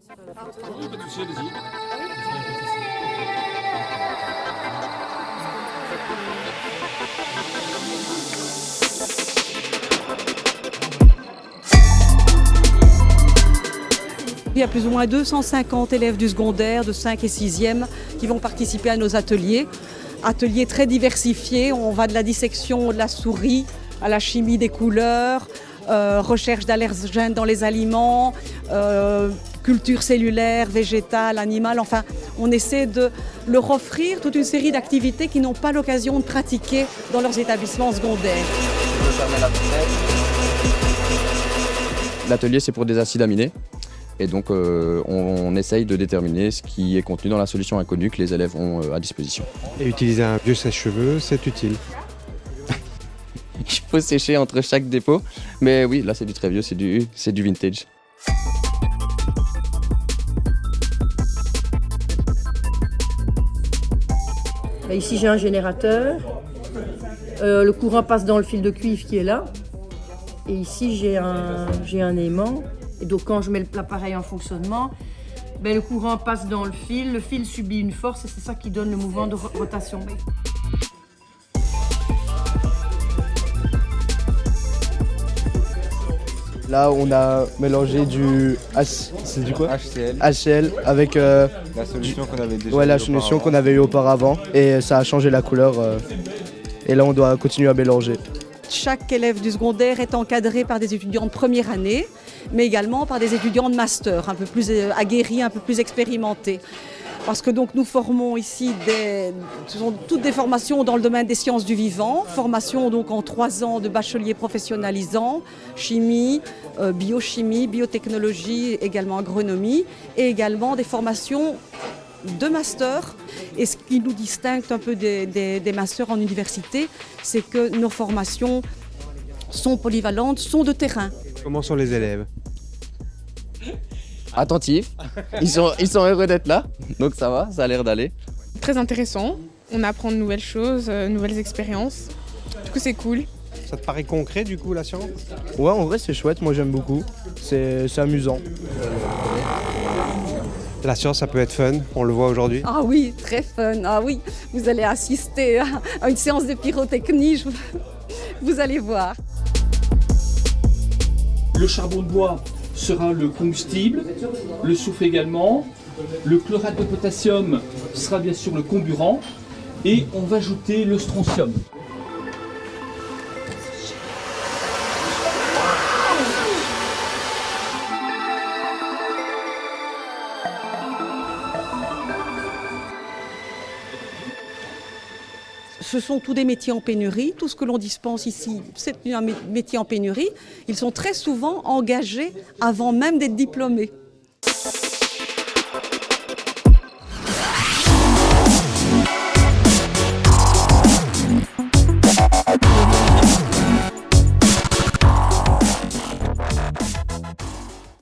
Il y a plus ou moins 250 élèves du secondaire de 5 et 6e qui vont participer à nos ateliers. Ateliers très diversifiés, on va de la dissection de la souris à la chimie des couleurs, recherche d'allergènes dans les aliments, culture cellulaire, végétale, animale. Enfin, on essaie de leur offrir toute une série d'activités qu'ils n'ont pas l'occasion de pratiquer dans leurs établissements secondaires. L'atelier, c'est pour des acides aminés. Et donc, on essaye de déterminer ce qui est contenu dans la solution inconnue que les élèves ont à disposition. Et utiliser un vieux sèche-cheveux, c'est utile. Il faut sécher entre chaque dépôt. Mais oui, là, c'est du très vieux, c'est du vintage. Ici, j'ai un générateur. Le courant passe dans le fil de cuivre qui est là. Et ici, j'ai un aimant. Et donc quand je mets l'appareil en fonctionnement, le courant passe dans le fil subit une force et c'est ça qui donne le mouvement de rotation. Là, on a mélangé du HCl avec La solution qu'on avait déjà la solution qu'on avait eue auparavant et ça a changé la couleur. Et là, on doit continuer à mélanger. Chaque élève du secondaire est encadré par des étudiants de première année, mais également par des étudiants de master, un peu plus aguerris, un peu plus expérimentés. Parce que donc nous formons ici ce sont toutes des formations dans le domaine des sciences du vivant, formation donc en 3 ans de bachelier professionnalisant, chimie, biochimie, biotechnologie, également agronomie, et également des formations de master. Et ce qui nous distingue un peu des masters en université, c'est que nos formations sont polyvalentes, sont de terrain. Comment sont les élèves? Attentifs, ils sont heureux d'être là, donc ça va, ça a l'air d'aller. Très intéressant, on apprend de nouvelles choses, nouvelles expériences, du coup c'est cool. Ça te paraît concret du coup la science? Ouais, en vrai, c'est chouette, moi j'aime beaucoup. C'est amusant. La science, ça peut être fun, on le voit aujourd'hui. Ah oui, très fun. Ah oui, vous allez assister à une séance de pyrotechnie, vous allez voir. Le charbon de bois sera le combustible, le soufre également, le chlorate de potassium sera bien sûr le comburant et on va ajouter le strontium. Ce sont tous des métiers en pénurie. Tout ce que l'on dispense ici, c'est un métier en pénurie. Ils sont très souvent engagés avant même d'être diplômés.